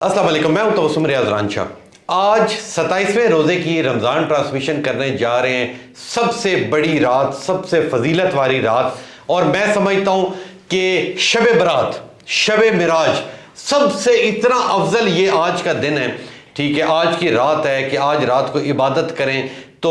अस्सलाम वालेकुम, मैं हूं तबस्सुम रियाज रांझा। आज 27वें रोज़े की रमज़ान ट्रांसमिशन करने जा रहे हैं। सबसे बड़ी रात, सबसे फजीलत वाली रात, और मैं समझता हूं कि शब बरात, शब मिराज सबसे इतना अफजल ये आज का दिन है। ठीक है, आज की रात है कि आज रात को इबादत करें। तो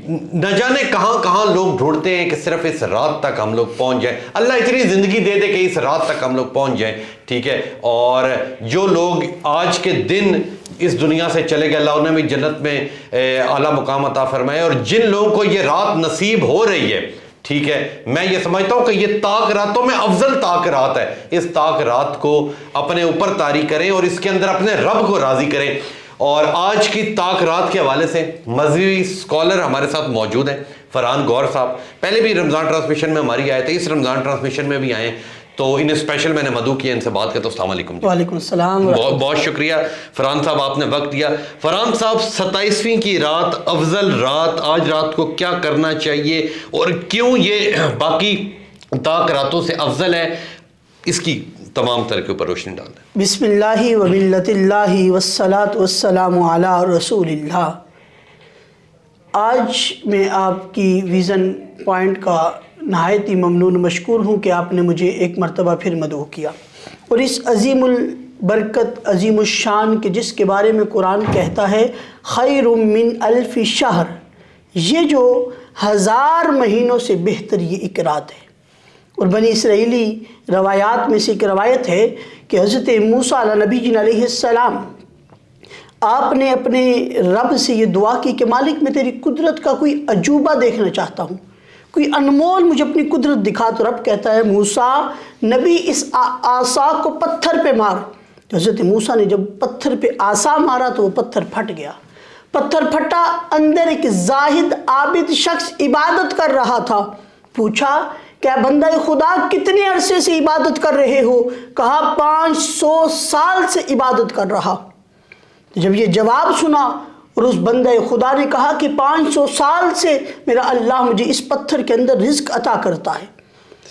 न जाने कहाँ कहाँ लोग ढूंढते हैं कि सिर्फ इस रात तक हम लोग पहुँच जाएं। अल्लाह इतनी ज़िंदगी दे दे कि इस रात तक हम लोग पहुँच जाएं। ठीक है, और जो लोग आज के दिन इस दुनिया से चले गए, अल्लाह उन्हें भी जन्नत में आला मुकाम अता फरमाए। और जिन लोगों को ये रात नसीब हो रही है, ठीक है, मैं ये समझता हूँ कि ये ताक रातों में अफजल ताक रात है। इस ताक रात को अपने ऊपर तारी करें और इसके अंदर अपने रब को राज़ी करें। और आज की ताक रात के हवाले से मज़हबी स्कॉलर हमारे साथ मौजूद हैं। फरहान गौर साहब पहले भी रमज़ान ट्रांसमिशन में हमारी आए थे, इस रमज़ान ट्रांसमिशन में भी आए, तो इन्हें स्पेशल मैंने मदू किया, इनसे बात करता हूं। अस्सलाम वालेकुम। वालेकुम सलाम। बहुत बहुत शुक्रिया फरहान साहब, आपने वक्त दिया। फरहान साहब, 27वीं की रात, अफजल रात, आज रात को क्या करना चाहिए और क्यों ये बाकी ताक रातों से अफजल है, इसकी तमाम तरह के ऊपर रोशनी डाल दें। बिस्मिल्लाहि व मिल्लतिल्लाहि वस्सलातु वस्सलामु अला रसूलिल्लाह। आज मैं आपकी विज़न पॉइंट का नहायत ही ममनून मशकूर हूँ कि आपने मुझे एक मरतबा फिर मदऊ किया। और इस अज़ीमुल बरकत, अज़ीमुश शान के जिसके बारे में कुरान कहता है खैरुम मिन अल्फ़ि शहर, ये जो 1000 महीनों से बेहतर ये एक रात है। और बनी इसराइली रवायात में से एक रवायत है कि हज़रत मूसा अलैहिस्सलाम, आपने अपने रब से ये दुआ की कि मालिक मैं तेरी कुदरत का कोई अजूबा देखना चाहता हूँ, कोई अनमोल मुझे अपनी कुदरत दिखा। तो रब कहता है मूसा नबी इस आसा को पत्थर पे मार। तो हज़रत मूसा ने जब पत्थर पे आसा मारा तो वो पत्थर फट गया। पत्थर फटा, अंदर एक जाहिद आबिद शख्स इबादत कर रहा था। पूछा क्या बंदा खुदा कितने अरसे से इबादत कर रहे हो? कहा 500 साल से इबादत कर रहा। तो जब ये जवाब सुना और उस बंदा खुदा ने कहा कि 500 साल से मेरा अल्लाह मुझे इस पत्थर के अंदर रिज़्क अता करता है,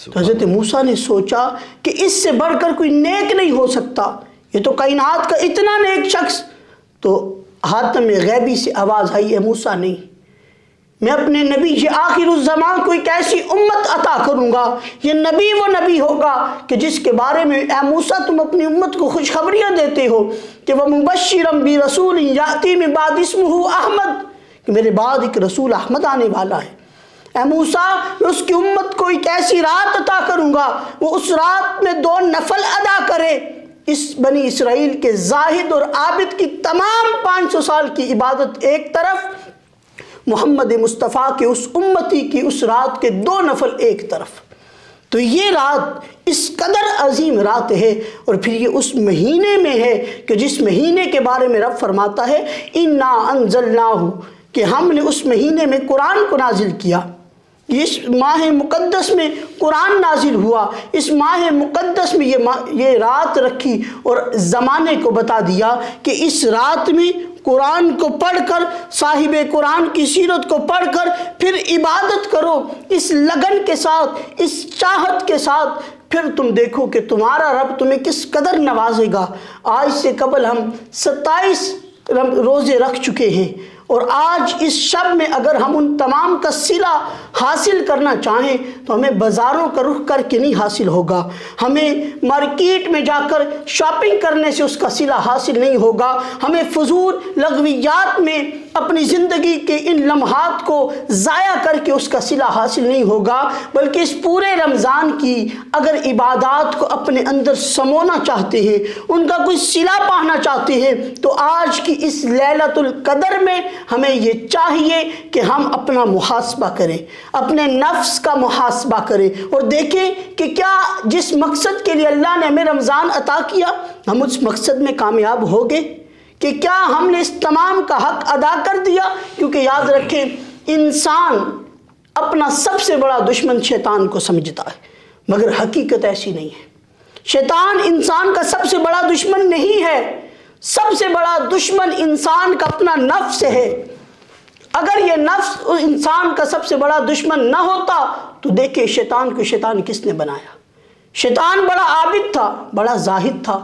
तो हज़रत मूसा ने सोचा कि इससे बढ़कर कोई नेक नहीं हो सकता, ये तो कायनात का इतना नेक शख्स। तो हातम गैबी से आवाज़ आई, है मूसा नहीं, मैं अपने नबी ये आखिरुज़्ज़मान को एक ऐसी उम्मत अता करूँगा, ये नबी वो नबी होगा कि जिसके बारे में ए मूसा तुम अपनी उम्मत को खुशखबरियाँ देते हो कि वह मुबश्शिरम बि रसूल याती मिन बाद इस्मुहु अहमद, कि मेरे बाद एक रसूल अहमद आने वाला है। ए मूसा मैं उसकी उम्मत को एक ऐसी रात अता करूँगा, वो उस रात में 2 नफल अदा करे। इस बनी इसराइल के जाहिद और आबिद की तमाम 500 साल की इबादत एक तरफ, मोहम्मद मुस्तफ़ा के उस उम्मती की उस रात के 2 नफल एक तरफ। तो ये रात इस कदर अजीम रात है। और फिर ये उस महीने में है कि जिस महीने के बारे में रब फरमाता है इन्ना अंज़लनाहु, कि हमने उस महीने में कुरान को नाजिल किया। इस माह मुक़द्दस में कुरान नाजिल हुआ, इस माह मुक़द्दस में ये रात रखी और ज़माने को बता दिया कि इस रात में कुरान को पढ़कर, साहिबे कुरान की सीरत को पढ़कर फिर इबादत करो इस लगन के साथ, इस चाहत के साथ, फिर तुम देखो कि तुम्हारा रब तुम्हें किस कदर नवाजेगा। आज से कबल हम 27 रोज़े रख चुके हैं और आज इस शब में अगर हम उन तमाम का सिला हासिल करना चाहें तो हमें बाज़ारों का रुख करके नहीं हासिल होगा, हमें मार्केट में जाकर शॉपिंग करने से उसका सिला हासिल नहीं होगा, हमें फजूल लगवियात में अपनी ज़िंदगी के इन लम्हात को ज़ाया करके उसका सिला हासिल नहीं होगा। बल्कि इस पूरे रमज़ान की अगर इबादात को अपने अंदर समोना चाहते हैं, उनका कोई सिला पाना चाहते हैं, तो आज की इस लैलतुल कदर में हमें ये चाहिए कि हम अपना मुहासबा करें, अपने नफ्स का मुहासबा करें और देखें कि क्या जिस मकसद के लिए अल्लाह ने हमें रमज़ान अता किया हम उस मकसद में कामयाब हो गए, कि क्या हमने इस तमाम का हक अदा कर दिया। क्योंकि याद रखें, इंसान अपना सबसे बड़ा दुश्मन शैतान को समझता है, मगर हकीकत ऐसी नहीं है। शैतान इंसान का सबसे बड़ा दुश्मन नहीं है, सबसे बड़ा दुश्मन इंसान का अपना नफ्स है। अगर ये नफ्स इंसान का सबसे बड़ा दुश्मन न होता तो देखिए शैतान को शैतान किसने बनाया। शैतान बड़ा आबिद था, बड़ा जाहिद था,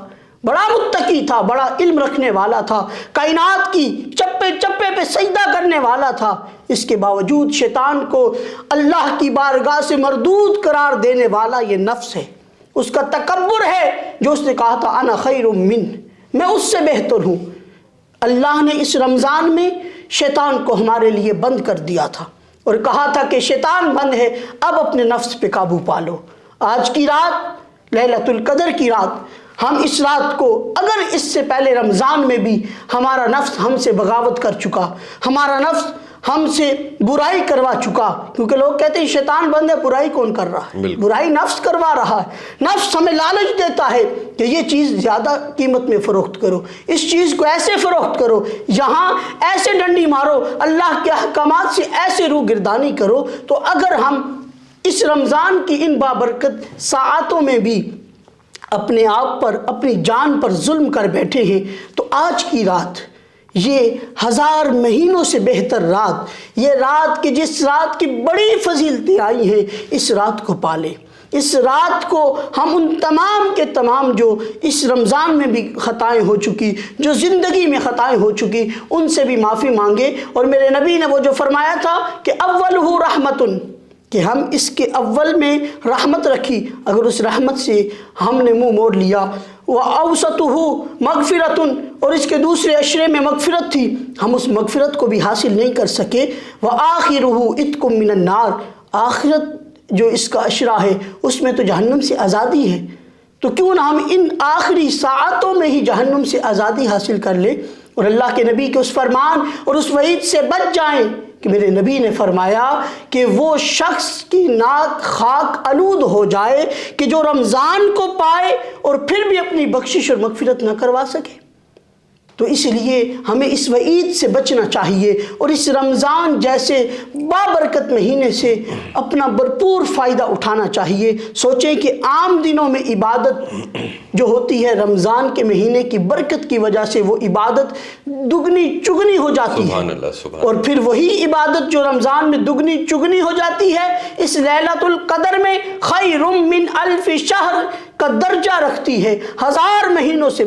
بڑا متقی تھا، بڑا علم رکھنے والا تھا، کائنات کی چپے چپے پہ سجدہ کرنے والا تھا، اس کے باوجود شیطان کو اللہ کی بارگاہ سے مردود قرار دینے والا یہ نفس ہے، اس کا تکبر ہے جو اس نے کہا تھا انا خیر من، میں اس سے بہتر ہوں۔ اللہ نے اس رمضان میں شیطان کو ہمارے لیے بند کر دیا تھا اور کہا تھا کہ شیطان بند ہے، اب اپنے نفس پہ قابو پالو۔ آج کی رات لیلۃ القدر کی رات، ہم اس رات کو اگر اس سے پہلے رمضان میں بھی ہمارا نفس ہم سے بغاوت کر چکا، ہمارا نفس ہم سے برائی کروا چکا، کیونکہ لوگ کہتے ہیں شیطان بند ہے، برائی کون کر رہا ہے؟ برائی نفس کروا رہا ہے۔ نفس ہمیں لالچ دیتا ہے کہ یہ چیز زیادہ قیمت میں فروخت کرو، اس چیز کو ایسے فروخت کرو، یہاں ایسے ڈنڈی مارو، اللہ کے احکامات سے ایسے روگردانی کرو۔ تو اگر ہم اس رمضان کی ان بابرکت ساعتوں میں بھی اپنے آپ پر، اپنی جان پر ظلم کر بیٹھے ہیں، تو آج کی رات، یہ 1000 مہینوں سے بہتر رات، یہ رات کہ جس رات کی بڑی فضیلتیں آئی ہیں، اس رات کو پالیں۔ اس رات کو ہم ان تمام کے تمام جو اس رمضان میں بھی خطائیں ہو چکی، جو زندگی میں خطائیں ہو چکی، ان سے بھی معافی مانگے۔ اور میرے نبی نے وہ جو فرمایا تھا کہ اولہ رحمتن، کہ ہم اس کے اول میں رحمت رکھی، اگر اس رحمت سے ہم نے منہ موڑ لیا، وَأَوْسَطُهُ مَغْفِرَةٌ، اور اس کے دوسرے عشرے میں مغفرت تھی، ہم اس مغفرت کو بھی حاصل نہیں کر سکے، وَآخِرُهُ عِتْقٌ مِّنَ النَّارِ، آخرت جو اس کا عشرہ ہے اس میں تو جہنم سے آزادی ہے، تو کیوں نہ ہم ان آخری ساعتوں میں ہی جہنم سے آزادی حاصل کر لیں اور اللہ کے نبی کے اس فرمان اور اس وعید سے بچ جائیں کہ میرے نبی نے فرمایا کہ وہ شخص کی ناک خاک آلود ہو جائے کہ جو رمضان کو پائے اور پھر بھی اپنی بخشش اور مغفرت نہ کروا سکے۔ تو اس لیے ہمیں اس وعید سے بچنا چاہیے اور اس رمضان جیسے بابرکت مہینے سے اپنا بھرپور فائدہ اٹھانا چاہیے۔ سوچیں کہ عام دنوں میں عبادت جو ہوتی ہے، رمضان کے مہینے کی برکت کی وجہ سے وہ عبادت دگنی چگنی ہو جاتی ہے، اور پھر وہی عبادت جو رمضان میں دگنی چگنی ہو جاتی ہے، اس لیلۃ القدر میں خیر من الف شہر کا درجہ رکھتی ہے، 1000 مہینوں سے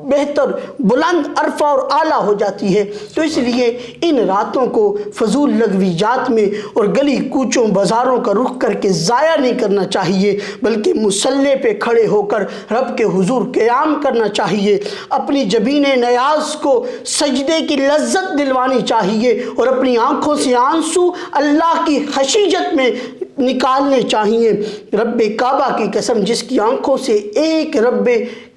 بہتر، بلند، عرفہ اور اعلیٰ ہو جاتی ہے۔ تو اس لیے ان راتوں کو فضول لغویات میں اور گلی کوچوں بازاروں کا رخ کر کے ضائع نہیں کرنا چاہیے، بلکہ مصلی پہ کھڑے ہو کر رب کے حضور قیام کرنا چاہیے، اپنی جبین نیاز کو سجدے کی لذت دلوانی چاہیے اور اپنی آنکھوں سے آنسو اللہ کی خشیت میں نکالنے چاہیے۔ رب کعبہ کی قسم، جس کی آنکھوں سے ایک رب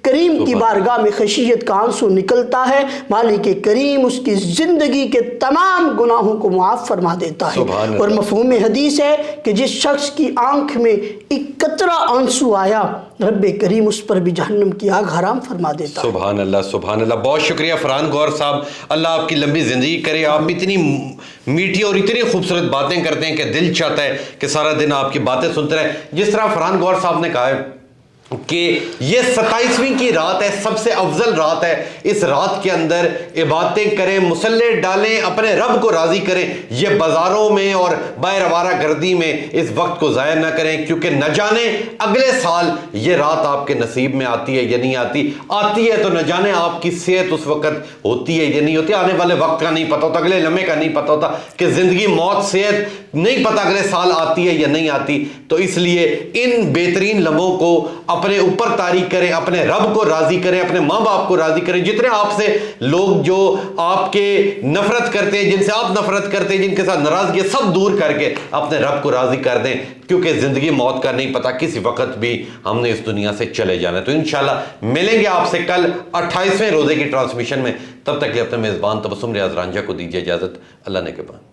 کریم کی بارگاہ میں خشیت کا آنسو نکلتا ہے، مالک کریم اس کی زندگی کے تمام گناہوں کو معاف فرما دیتا ہے۔ اور مفہوم حدیث ہے کہ جس شخص کی آنکھ میں ایک قطرہ آنسو آیا، رب کریم اس پر بھی جہنم کی آگ حرام فرما دیتا ہے۔ سبحان اللہ، سبحان اللہ۔ بہت شکریہ فرحان گور صاحب، اللہ آپ کی لمبی زندگی کرے۔ آپ اتنی میٹھی اور اتنی خوبصورت باتیں کرتے ہیں کہ دل چاہتا ہے کہ سارا دن آپ کی باتیں سنتے رہے۔ جس طرح فرحان گور صاحب نے کہا ہے کہ یہ 27ویں کی رات ہے، سب سے افضل رات ہے، اس رات کے اندر عبادتیں کریں، مصلی ڈالیں، اپنے رب کو راضی کریں، یہ بازاروں میں اور باہر آوارہ گردی میں اس وقت کو ضائع نہ کریں، کیونکہ نہ جانے اگلے سال یہ رات آپ کے نصیب میں آتی ہے یا نہیں آتی، آتی ہے تو نہ جانے آپ کی صحت اس وقت ہوتی ہے یا نہیں ہوتی، آنے والے وقت کا نہیں پتہ ہوتا، اگلے لمحے کا نہیں پتہ ہوتا کہ زندگی، موت، صحت نہیں پتہ اگلے سال آتی ہے یا نہیں آتی۔ تو اس لیے ان بہترین لمحوں کو اپنے اوپر طاری کریں، اپنے رب کو راضی کریں، اپنے ماں باپ کو راضی کریں، جتنے آپ سے لوگ جو آپ کے نفرت کرتے ہیں، جن سے آپ نفرت کرتے ہیں، جن کے ساتھ ناراضگی، سب دور کر کے اپنے رب کو راضی کر دیں، کیونکہ زندگی موت کا نہیں پتہ، کسی وقت بھی ہم نے اس دنیا سے چلے جانا ہے۔ تو انشاءاللہ ملیں گے آپ سے کل 28ویں روزے کی ٹرانسمیشن میں، تب تک کے اپنے میزبان تبسم ریاض رانجھا کو دیجیے اجازت۔ اللہ نے کے بعد۔